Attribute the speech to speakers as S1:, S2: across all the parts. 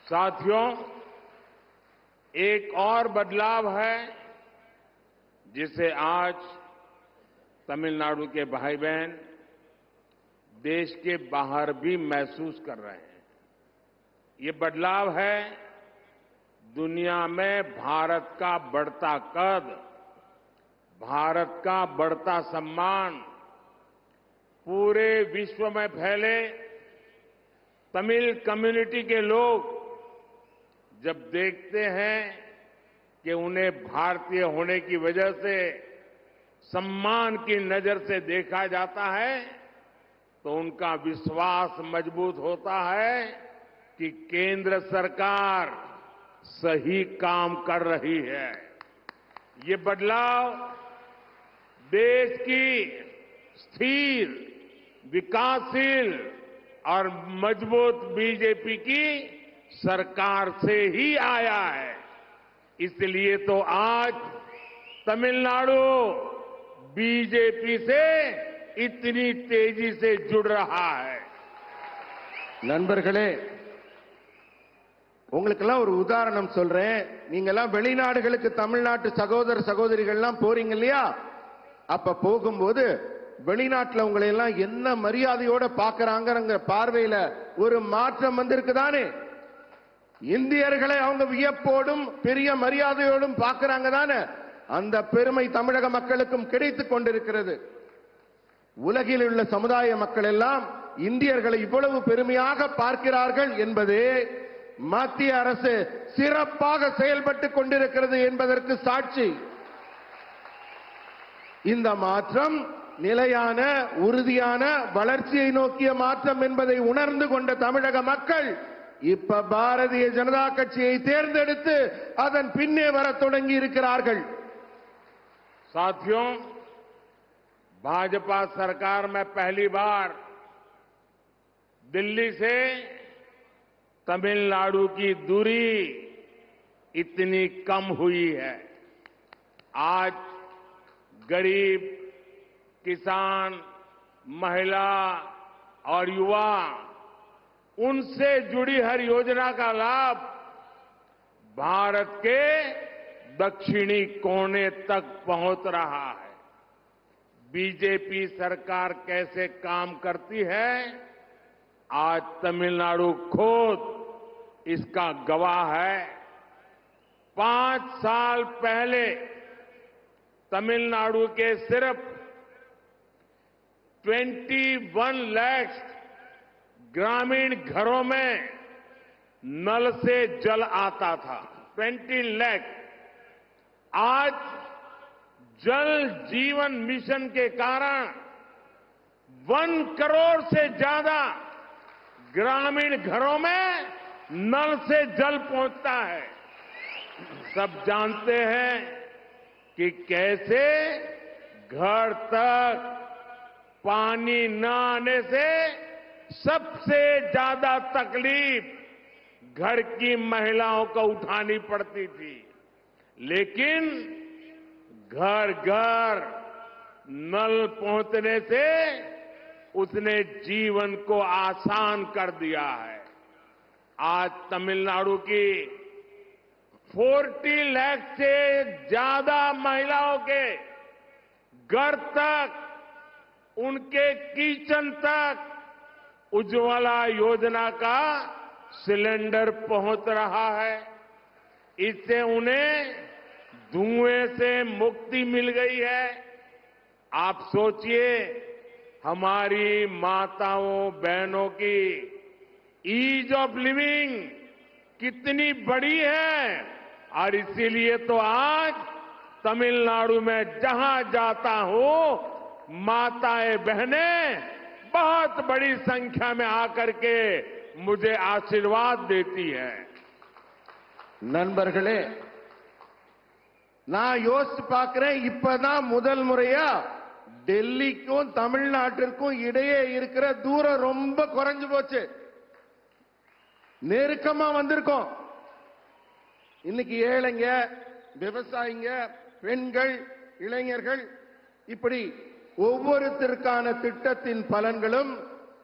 S1: साथियों, एक और बदलाव है जिसे आज तमिलनाडु के भाई बहन देश के बाहर भी महसूस कर रहे हैं। ये बदलाव है दुनिया में भारत का बढ़ता कद, भारत का बढ़ता सम्मान। पूरे विश्व में फैले तमिल कम्युनिटी के लोग जब देखते हैं कि उन्हें भारतीय होने की वजह से सम्मान की नजर से देखा जाता है, तो उनका विश्वास मजबूत होता है कि केंद्र सरकार सही काम कर रही है। ये बदलाव देश की स्थिर, विकासशील और मजबूत बीजेपी की सरकार से ही आया है। इसलिए तो आज तमिलनाडु बीजेपी से इतनी तेजी से जुड़ रहा है।
S2: நண்பர்களே, உங்களுக்கெல்லாம் ஒரு உதாரணம் சொல்றேன். நீங்க எல்லாம் வெளிநாடுகளுக்கு தமிழ்நாட்டு சகோதர சகோதரிகள்லாம் போறீங்க இல்லையா? அப்ப போகும்போது வெளிநாட்டுல உங்களை எல்லாம் என்ன மரியாதையோட பாக்குறாங்கங்கிற பார்வையில ஒரு மாற்றம் வந்திருக்குதானே? இந்தியர்களை அவங்க வியப்போடும் பெரிய மரியாதையோடும் பார்க்கறாங்க தானே? அந்த பெருமை தமிழக மக்களுக்கும் கிடைத்துக் கொண்டிருக்கிறது. உலகில் உள்ள சமுதாய மக்கள் எல்லாம் இந்தியர்களை இவ்வளவு பெருமையாக பார்க்கிறார்கள் என்பதே மத்திய அரசு சிறப்பாக செயல்பட்டுக் கொண்டிருக்கிறது என்பதற்கு சாட்சி. இந்த மாற்றம் நிலையான, உறுதியான வளர்ச்சியை நோக்கிய மாற்றம் என்பதை உணர்ந்து கொண்ட தமிழக மக்கள் இப்ப பாரதிய ஜனதா கட்சியை தேர்ந்தெடுத்து அதன் பின்னே வரத் தொடங்கி இருக்கிறார்கள்.
S1: साथियों, भाजपा सरकार में पहली बार दिल्ली से तमिलनाडु की दूरी इतनी कम हुई है। आज गरीब, किसान, महिला और युवा, उनसे जुड़ी हर योजना का लाभ भारत के दक्षिणी कोने तक पहुंच रहा है। बीजेपी सरकार कैसे काम करती है, आज तमिलनाडु खुद इसका गवाह है। 5 साल पहले तमिलनाडु के सिर्फ 21 लाख ग्रामीण घरों में नल से जल आता था। 20 लाख। आज जल जीवन मिशन के कारण 1 करोड़ से ज्यादा ग्रामीण घरों में नल से जल पहुंचता है। सब जानते हैं कि कैसे घर तक पानी न आने से सबसे ज्यादा तकलीफ घर की महिलाओं को उठानी पड़ती थी, लेकिन घर घर नल पहुंचने से उसने जीवन को आसान कर दिया है। आज तमिलनाडु की 40 लाख से ज्यादा महिलाओं के घर तक, उनके किचन तक उज्ज्वला योजना का सिलेंडर पहुंच रहा है। इससे उन्हें धुएं से मुक्ति मिल गई है। आप सोचिए, हमारी माताओं बहनों की ईज ऑफ लिविंग कितनी बड़ी है, और इसीलिए तो आज तमिलनाडु में जहां जाता हूं, माताएं बहनें बहुत बड़ी संख्या में आकर के मुझे आशीर्वाद देती है।
S2: நண்பர்களே, நான் யோசிச்சு பார்க்கிறேன், இப்பதான் முதல் முறையா டெல்லிக்கும் தமிழ்நாட்டிற்கும் இடையே இருக்கிற தூரம் ரொம்ப குறைஞ்சு போச்சு. நெருக்கமா வந்திருக்கோம். இன்னைக்கு ஏழைங்க, விவசாயிங்க, பெண்கள், இளைஞர்கள், இப்படி ஒவ்வொருத்தருக்கான திட்டத்தின் பலன்களும்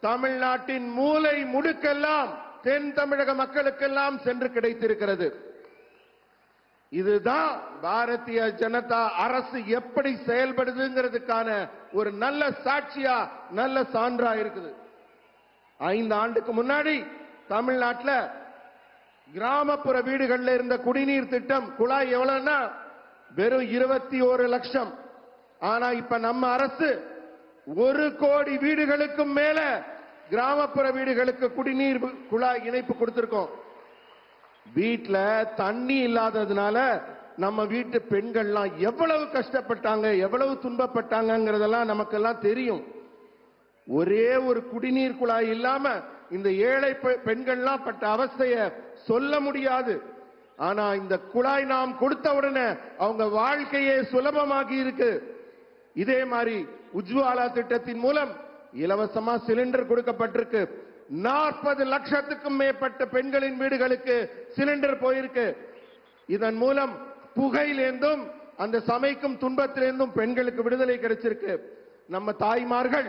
S2: தமிழ்நாட்டின் மூலை முடுக்கெல்லாம் தென் தமிழக மக்களுக்கெல்லாம் சென்று கிடைத்திருக்கிறது. இதுதான் பாரதிய ஜனதா அரசு எப்படி செயல்படுதுங்கிறதுக்கான ஒரு நல்ல சாட்சியா, நல்ல சான்றா இருக்குது. 5 ஆண்டுக்கு முன்னாடி தமிழ்நாட்டில் கிராமப்புற வீடுகளில் இருந்த குடிநீர் திட்டம் குழாய் எவ்வளவுன்னா வெறும் 21 லட்சம். ஆனா இப்ப நம்ம அரசு 1 கோடி வீடுகளுக்கும் மேல கிராமப்புற வீடுகளுக்கு குடிநீர் குழாய் இணைப்பு கொடுத்திருக்கோம். வீட்டுல தண்ணி இல்லாததுனால நம்ம வீட்டு பெண்கள்லாம் எவ்வளவு கஷ்டப்பட்டாங்க, எவ்வளவு துன்பப்பட்டாங்கிறதெல்லாம் நமக்கெல்லாம் தெரியும். ஒரே ஒரு குடிநீர் குழாய் இல்லாம இந்த ஏழை பெண்கள்லாம் பட்ட அவஸ்தைய சொல்ல முடியாது. ஆனா இந்த குழாய் நாம் கொடுத்த உடனே அவங்க வாழ்க்கையே சுலபமாகி இருக்கு. இதே மாதிரி உஜ்வாலா திட்டத்தின் மூலம் இலவசமா சிலிண்டர் கொடுக்கப்பட்டிருக்கு. 40 லட்சத்துக்கும் மேற்பட்ட பெண்களின் வீடுகளுக்கு சிலிண்டர் போயிருக்கு. இதன் மூலம் புகையிலிருந்தும் அந்த சமைக்கும் துன்பத்திலிருந்தும் பெண்களுக்கு விடுதலை கிடைச்சிருக்கு. நம்ம தாய்மார்கள்,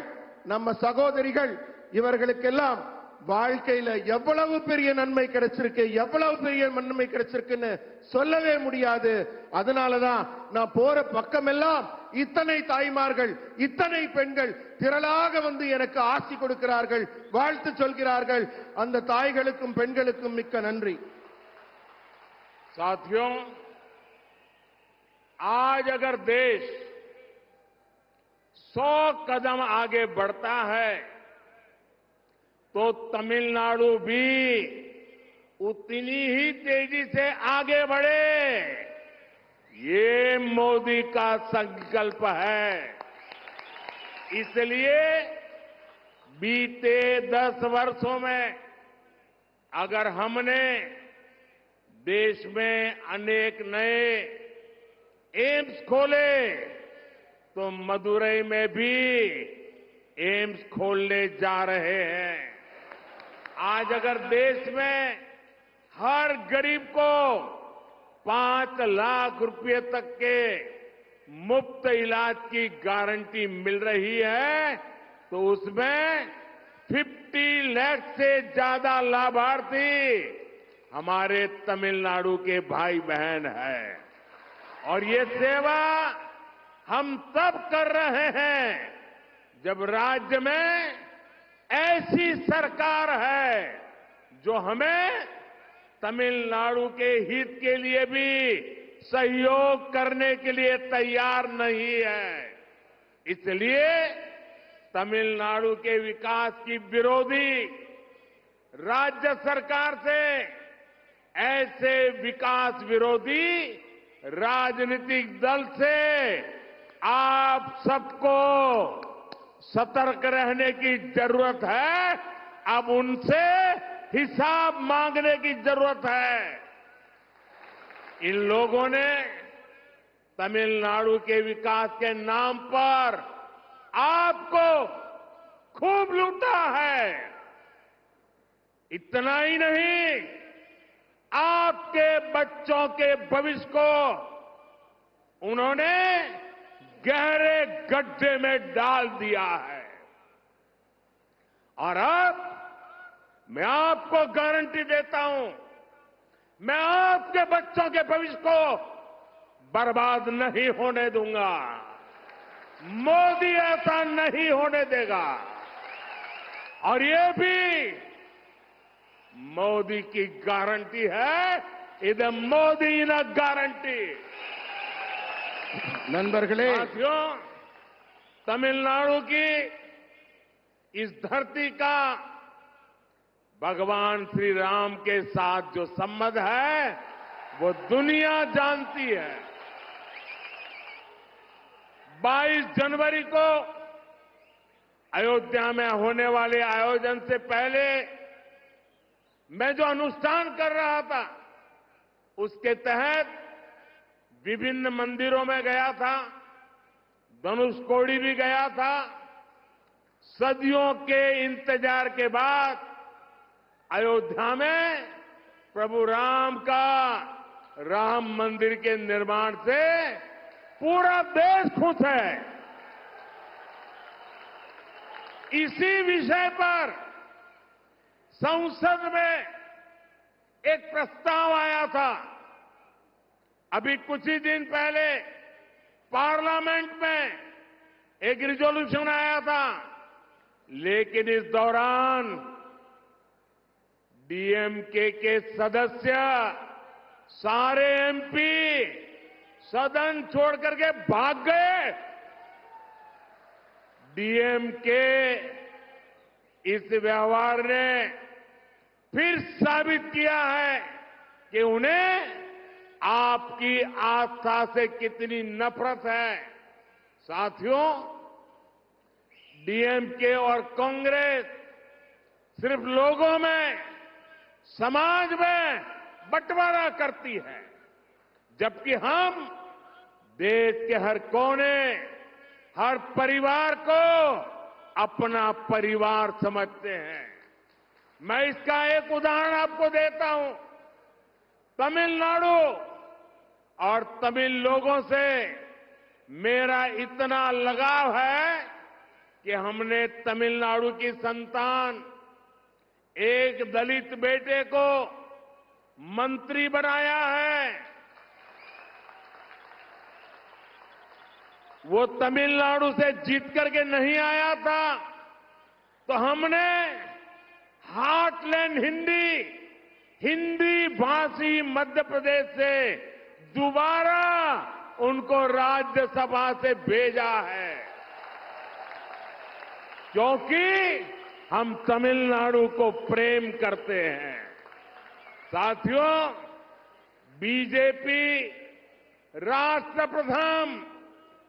S2: நம்ம சகோதரிகள், இவர்களுக்கெல்லாம் வாழ்க்கையில எவ்வளவு பெரிய நன்மை கிடைச்சிருக்கு, எவ்வளவு பெரிய நன்மை கிடைச்சிருக்குன்னு சொல்லவே முடியாது. அதனாலதான் நான் போற பக்கமெல்லாம் இத்தனை தாய்மார்கள், இத்தனை பெண்கள் திரளாக வந்து எனக்கு ஆசி கொடுக்கிறார்கள், வாழ்த்து சொல்கிறார்கள். அந்த தாய்களுக்கும் பெண்களுக்கும் மிக்க நன்றி.
S1: साथियों, आज अगर देश 100 कदम आगे बढ़ता है तो तमिलनाडु भी उतनी ही तेजी से आगे बढ़े, ये मोदी का संकल्प है. इसलिए बीते 10 वर्षों में अगर हमने देश में अनेक नए एम्स खोले तो मदुरई में भी एम्स खोलने जा रहे हैं. आज अगर देश में हर गरीब को 5 लाख रुपए तक के मुफ्त इलाज की गारंटी मिल रही है तो उसमें 50 लाख से ज्यादा लाभार्थी हमारे तमिलनाडु के भाई बहन हैं. और ये सेवा हम तब कर रहे हैं जब राज्य में ऐसी सरकार है जो हमें तमिलनाडु के हित के लिए भी सहयोग करने के लिए तैयार नहीं है. इसलिए तमिलनाडु के विकास की विरोधी राज्य सरकार से ऐसे विकास विरोधी राजनीतिक दल से आप सबको सतर्क रहने की जरूरत है. अब उनसे हिसाब मांगने की जरूरत है. इन लोगों ने तमिलनाडु के विकास के नाम पर आपको खूब लूटा है. इतना ही नहीं, आपके बच्चों के भविष्य को उन्होंने गहरे गड्ढे में डाल दिया है. और अब मैं आपको गारंटी देता हूं, मैं आपके बच्चों के भविष्य को बर्बाद नहीं होने दूंगा. मोदी ऐसा नहीं होने देगा. और ये भी मोदी की गारंटी है. इधर मोदी न गारंटी.
S2: நண்பர்களே,
S1: साथियों, तमिलनाडु की इस धरती का भगवान श्री राम के साथ जो संबंध है वो दुनिया जानती है. 22 जनवरी को अयोध्या में होने वाले आयोजन से पहले मैं जो अनुष्ठान कर रहा था उसके तहत विभिन्न मंदिरों में गया था, धनुषकोडी भी गया था. सदियों के इंतजार के बाद अयोध्या में प्रभु राम का राम मंदिर के निर्माण से पूरा देश खुश है. इसी विषय पर संसद में एक प्रस्ताव आया था। अभी कुछ ही दिन पहले पार्लियामेंट में एक रिजोल्यूशन आया था, लेकिन इस दौरान डीएमके के सदस्य सारे एमपी सदन छोड़ करके भाग गए। डीएमके इस व्यवहार ने फिर साबित किया है कि उन्हें आपकी आस्था से कितनी नफरत है। साथियों, डीएमके और कांग्रेस सिर्फ लोगों में, समाज में बंटवारा करती है, जबकि हम देश के हर कोने, हर परिवार को अपना परिवार समझते हैं। मैं इसका एक उदाहरण आपको देता हूं। तमिलनाडु और तमिल लोगों से मेरा इतना लगाव है कि हमने तमिलनाडु की संतान एक दलित बेटे को मंत्री बनाया है। वो तमिलनाडु से जीत करके नहीं आया था, तो हमने हार्टलैंड हिंदी भाषी मध्य प्रदेश से दोबारा उनको राज्यसभा से भेजा है, क्योंकि हम तमिलनाडु को प्रेम करते हैं। साथियों, बीजेपी राष्ट्र प्रथम,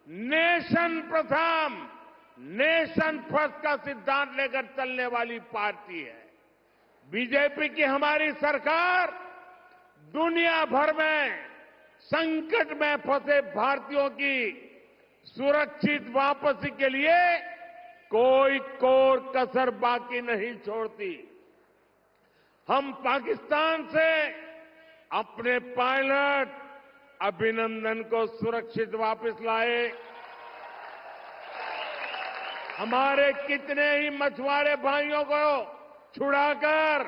S1: नेशन प्रथम, नेशन फर्स्ट का सिद्धांत लेकर चलने वाली पार्टी है। बीजेपी की हमारी सरकार दुनिया भर में संकट में फंसे भारतीयों की सुरक्षित वापसी के लिए कोई कोर कसर बाकी नहीं छोड़ती। हम पाकिस्तान से अपने पायलट अभिनंदन को सुरक्षित वापस लाए। हमारे कितने ही मछुआरे भाइयों को छुड़ाकर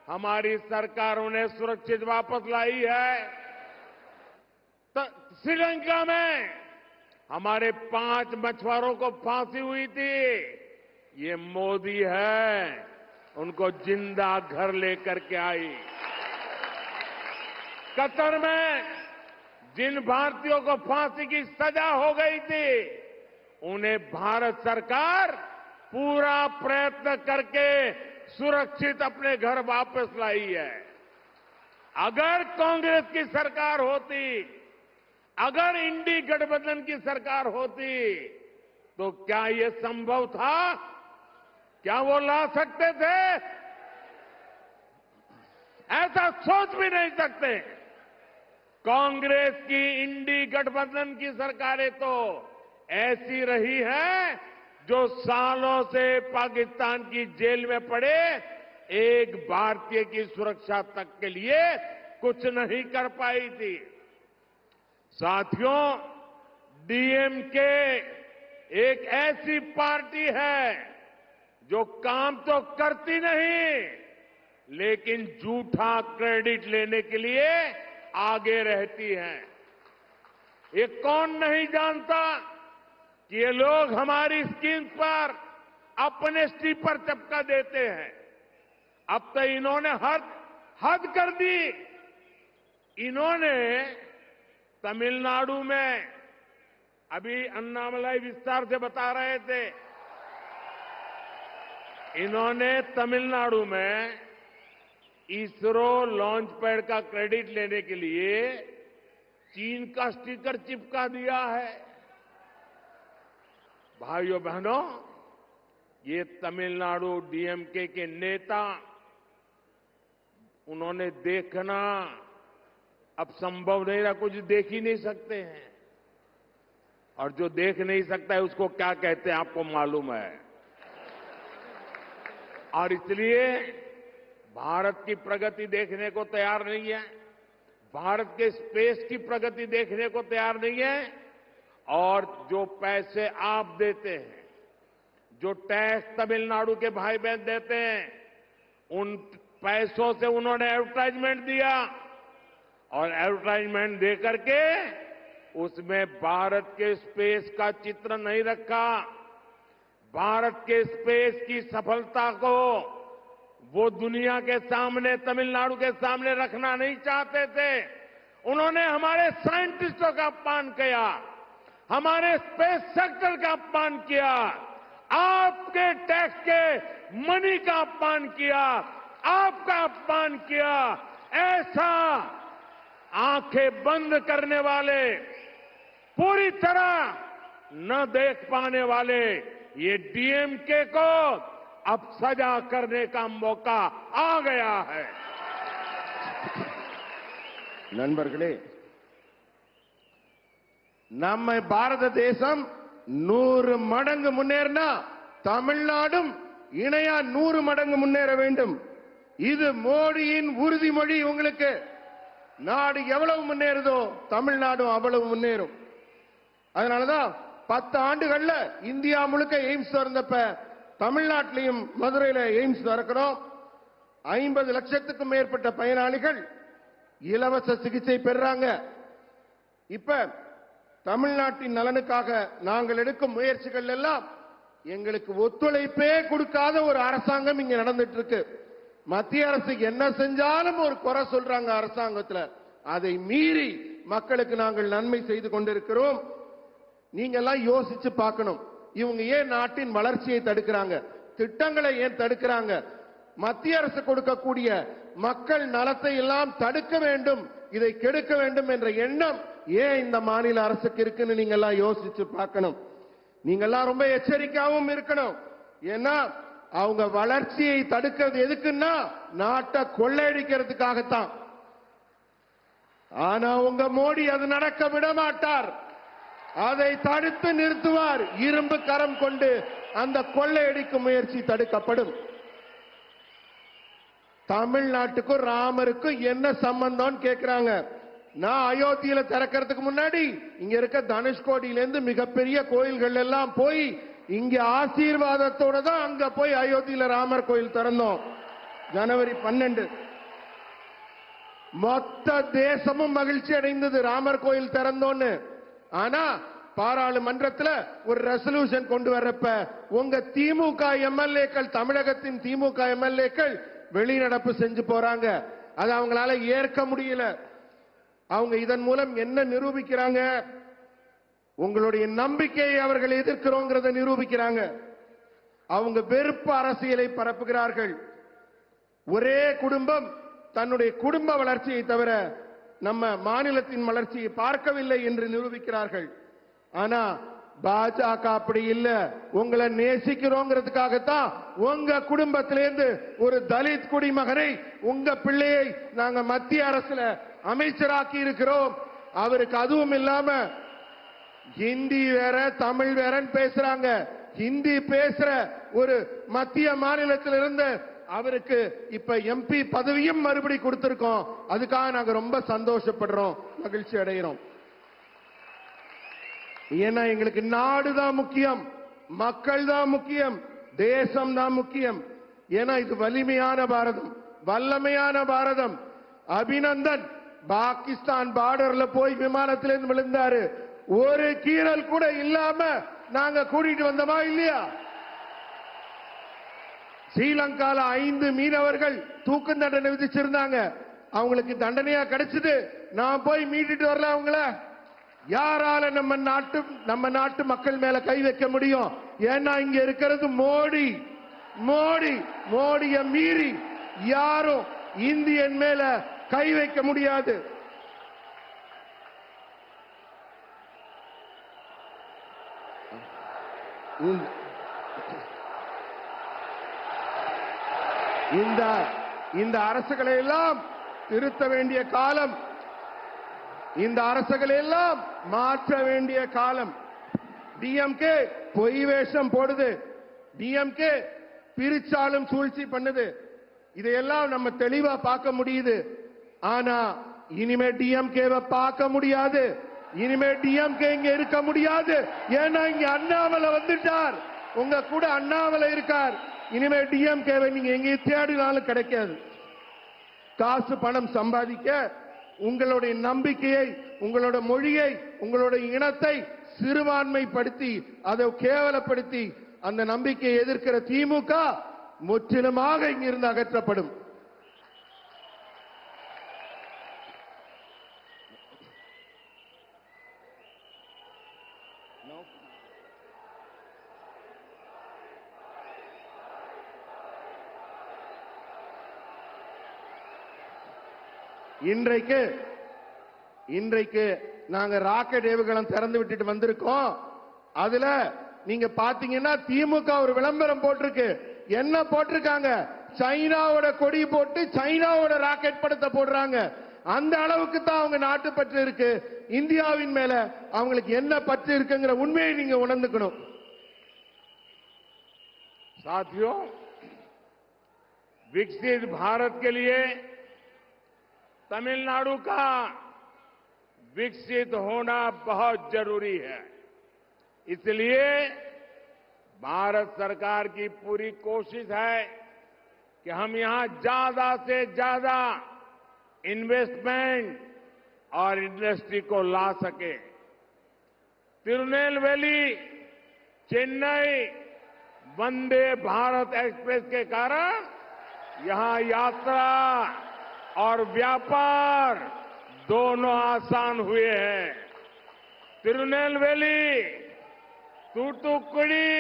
S1: हमारी सरकारों ने सुरक्षित वापस लाई है। श्रीलंका में हमारे 5 मछुआरों को फांसी हुई थी। ये मोदी है, उनको जिंदा घर लेकर के आई। कतर में जिन भारतीयों को फांसी की सजा हो गई थी, उन्हें भारत सरकार पूरा प्रयत्न करके सुरक्षित अपने घर वापस लाई है। अगर कांग्रेस की सरकार होती, अगर इंडी गठबंधन की सरकार होती, तो क्या ये संभव था? क्या वो ला सकते थे? ऐसा सोच भी नहीं सकते। कांग्रेस की इंडी गठबंधन की सरकारें तो ऐसी रही है जो सालों से पाकिस्तान की जेल में पड़े एक भारतीय की सुरक्षा तक के लिए कुछ नहीं कर पाई थी। साथियों, डीएमके एक ऐसी पार्टी है जो काम तो करती नहीं, लेकिन झूठा क्रेडिट लेने के लिए आगे रहती है। ये कौन नहीं जानता कि ये लोग हमारी स्कीम पर अपने स्टीपर चपका देते हैं। अब तो इन्होंने हद कर दी। इन्होंने तमिलनाडु में, अभी अन्नामलाई विस्तार से बता रहे थे, इन्होंने तमिलनाडु में इसरो लॉन्च पैड का क्रेडिट लेने के लिए चीन का स्टिकर चिपका दिया है। भाइयों बहनों, ये तमिलनाडु डीएमके के नेता, उन्होंने देखना अब संभव नहीं रहा, कुछ देख ही नहीं सकते हैं। और जो देख नहीं सकता है उसको क्या कहते हैं आपको मालूम है। और इसलिए भारत की प्रगति देखने को तैयार नहीं है, भारत के स्पेस की प्रगति देखने को तैयार नहीं है। और जो पैसे आप देते हैं, जो टैक्स तमिलनाडु के भाई बहन देते हैं, पैसों से उन्होंने एडवर्टाइजमेंट दिया और एडवर्टाइजमेंट दे करके उसमें भारत के स्पेस का चित्र नहीं रखा। भारत के स्पेस की सफलता को वो दुनिया के सामने, तमिलनाडु के सामने रखना नहीं चाहते थे। उन्होंने हमारे साइंटिस्टों का अपमान किया, हमारे स्पेस सेक्टर का अपमान किया, आपके टैक्स के मनी का अपमान किया, आपका अपमान किया। ऐसा आंखें बंद करने वाले, पूरी तरह न देख पाने वाले ये डीएमके को अब सजा करने का मौका आ गया है।
S2: நண்பர்களே, நம்ம பாரத தேசம் 100 மடங்கு முன்னேறினா தமிழ்நாடும் இணையா 100 மடங்கு முன்னேற வேண்டும். இது மோடியின் உறுதிமொழி. உங்களுக்கு நாடு எவ்வளவு முன்னேறுதோ தமிழ்நாடும் அவ்வளவு முன்னேறும். அதனாலதான் 10 ஆண்டுகள்ல இந்தியா முழுக்க எய்ம்ஸ் திறந்தப்ப தமிழ்நாட்டிலையும் மதுரையில எய்ம்ஸ் திறக்கிறோம். 50 லட்சத்துக்கும் மேற்பட்ட பயனாளிகள் இலவச சிகிச்சை பெறாங்க. இப்ப தமிழ்நாட்டின் நலனுக்காக நாங்கள் எடுக்கும் முயற்சிகள் எல்லாம் எங்களுக்கு ஒத்துழைப்பே கொடுக்காத ஒரு அரசாங்கம் இங்க நடந்துட்டு இருக்கு. மத்திய அரசு என்ன செஞ்சாலும் ஒரு குறை சொல்றாங்க அரசாங்கத்துல. அதை மீறி மக்களுக்கு நாங்கள் நன்மை செய்து கொண்டிருக்கிறோம். நீங்க எல்லாம் யோசிச்சு பார்க்கணும். இவங்க ஏன் நாட்டின் வளர்ச்சியை தடுக்கிறாங்க? திட்டங்களை ஏன் தடுக்கிறாங்க? மத்திய அரசு கொடுக்கக்கூடிய மக்கள் நலத்தை எல்லாம் தடுக்க வேண்டும், இதை கெடுக்க வேண்டும் என்ற எண்ணம் ஏன் இந்த மாநில அரசுக்கு இருக்குன்னு நீங்க எல்லாம் யோசிச்சு பார்க்கணும். நீங்க எல்லாம் ரொம்ப எச்சரிக்கையாகவும் இருக்கணும். ஏன்னா அவங்க வளர்ச்சியை தடுக்கிறது எதுக்குன்னா நாட்டை கொள்ளையடிக்கிறதுக்காகத்தான். ஆனா உங்க மோடி அது நடக்க விட மாட்டார். அதை தடுத்து நிறுத்துவார். இரும்பு கரம் கொண்டு அந்த கொள்ளையடிக்கும் முயற்சி தடுக்கப்படும். தமிழ்நாட்டுக்கும் ராமருக்கும் என்ன சம்பந்தம் கேட்கிறாங்க. நான் அயோத்தியில திறக்கிறதுக்கு முன்னாடி இங்க இருக்க தனுஷ்கோடியிலிருந்து மிகப்பெரிய கோயில்கள் எல்லாம் போய் இங்க ஆசீர்வாதத்தோட தான் அங்க போய் அயோத்தியில ராமர் கோயில் திறந்தோம். ஜனவரி 12 மொத்த தேசமும் மகிழ்ச்சி அடைந்தது ராமர் கோயில் திறந்தோன்னு. ஆனா பாராளுமன்றத்தில் ஒரு ரெசல்யூஷன் கொண்டு வரப்ப உங்க திமுக எம்எல்ஏக்கள், தமிழகத்தின் திமுக எம்எல்ஏக்கள் வெளிநடப்பு செஞ்சு போறாங்க. அது அவங்களால ஏற்க முடியல. அவங்க இதன் மூலம் என்ன நிரூபிக்கிறாங்க? உங்களுடைய நம்பிக்கையை அவர்கள் எதிர்க்கிறோங்கிறத நிரூபிக்கிறாங்க. அவங்க வெறுப்பு அரசியலை பரப்புகிறார்கள். ஒரே குடும்பம் தன்னுடைய குடும்ப வளர்ச்சியை தவிர நம்ம மாநிலத்தின் வளர்ச்சியை பார்க்கவில்லை என்று நிரூபிக்கிறார்கள். ஆனா பாஜக அப்படி இல்ல. உங்களை நேசிக்கிறோங்கிறதுக்காகத்தான் உங்க குடும்பத்திலிருந்து ஒரு தலித் குடிமகனை, உங்க பிள்ளையை நாங்க மத்திய அரசுல அமைச்சராக்கி இருக்கிறோம். அவருக்கு அதுவும் இல்லாம ஹிந்தி வேற தமிழ் வேறன்னு பேசுறாங்க. ஹிந்தி பேசுற ஒரு மத்திய மாநிலத்தில் இருந்து அவருக்கு இப்ப எம்பி பதவியும் மறுபடி கொடுத்திருக்கோம். அதுக்காக நாங்க ரொம்ப சந்தோஷப்படுறோம், மகிழ்ச்சி அடைகிறோம். ஏன்னா எங்களுக்கு நாடு தான் முக்கியம், மக்கள் தான் முக்கியம், தேசம் தான் முக்கியம். ஏன்னா இது வலிமையான பாரதம், வல்லமையான பாரதம். அபிநந்தன் பாகிஸ்தான் பார்டர்ல போய் விமானத்திலிருந்து விழுந்தாரு. ஒரு கீறல் கூட இல்லாம நாங்க கூட்டிட்டு வந்தோமா இல்லையா? ஸ்ரீலங்கால 5 மீனவர்கள் தூக்கு தண்டனை விதிச்சிருந்தாங்க. அவங்களுக்கு தண்டனையா கிடைச்சது. நான் போய் மீட்டுட்டு வரல அவங்கள. யாரால நம்ம நாட்டு மக்கள் மேல கை வைக்க முடியும்? ஏன்னா இங்க இருக்கிறது மோடி. மோடிய மீறி யாரும் இந்தியன் மேல கை வைக்க முடியாது. இந்த அரசுகளை எல்லாம் திருத்த வேண்டிய காலம், இந்த அரசுகளை எல்லாம் மாற்ற வேண்டிய காலம். டிஎம்கே பொய் வேஷம் போடுது, டிஎம்கே பிரிச்சாலும் சூழ்ச்சி பண்ணுது. இதையெல்லாம் நம்ம தெளிவா பார்க்க முடியுது. ஆனா இனிமே டிஎம்கேவை பார்க்க முடியாது. இனிமே டிஎம்கே இங்க இருக்க முடியாது. ஏன்னா இங்க அண்ணாமலை வந்துட்டார், உங்க கூட அண்ணாமலை இருக்கார். இனிமே டிஎம்கேவை நீங்க எங்க தேடினாலும் கிடைக்காது. காசு பணம் சம்பாதிக்க உங்களுடைய நம்பிக்கையை, உங்களோட மொழியை, உங்களுடைய இனத்தை சிறுபான்மைப்படுத்தி அதை கேவலப்படுத்தி அந்த நம்பிக்கையை எதிர்க்கிற திமுக முற்றிலுமாக இங்கிருந்து அகற்றப்படும். இன்றைக்கு நாங்க ராக்கெட் ஏவுகணை திறந்து விட்டுட்டு வந்திருக்கோம். அதுல நீங்க பாத்தீங்கன்னா திமுக ஒரு விளம்பரம் போட்டிருக்கு. என்ன போட்டிருக்காங்க? சைனாவோட கொடி போட்டு சைனாவோட ராக்கெட் படத்தை போடுறாங்க. அந்த அளவுக்கு தான் அவங்க நாட்டு பற்று இருக்கு. இந்தியாவின் மேல அவங்களுக்கு என்ன பற்று இருக்குங்கிற உண்மையை நீங்க உணர்ந்துக்கணும்.
S1: साथियों, विकसित भारत के लिए तमिलनाडु का विकसित होना बहुत जरूरी है। इसलिए भारत सरकार की पूरी कोशिश है कि हम यहां ज्यादा से ज्यादा इन्वेस्टमेंट और इंडस्ट्री को ला सके। तिरुनेलवेली चेन्नई वंदे भारत एक्सप्रेस के कारण यहां यात्रा और व्यापार दोनों आसान हुए हैं। तिरुनेलवेली, तूतुकुड़ी,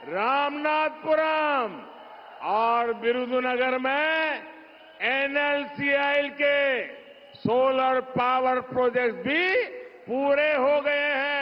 S1: रामनाथपुरम और विरुधुनगर में एनएलसीआई के सोलर पावर प्रोजेक्ट भी पूरे हो गए हैं।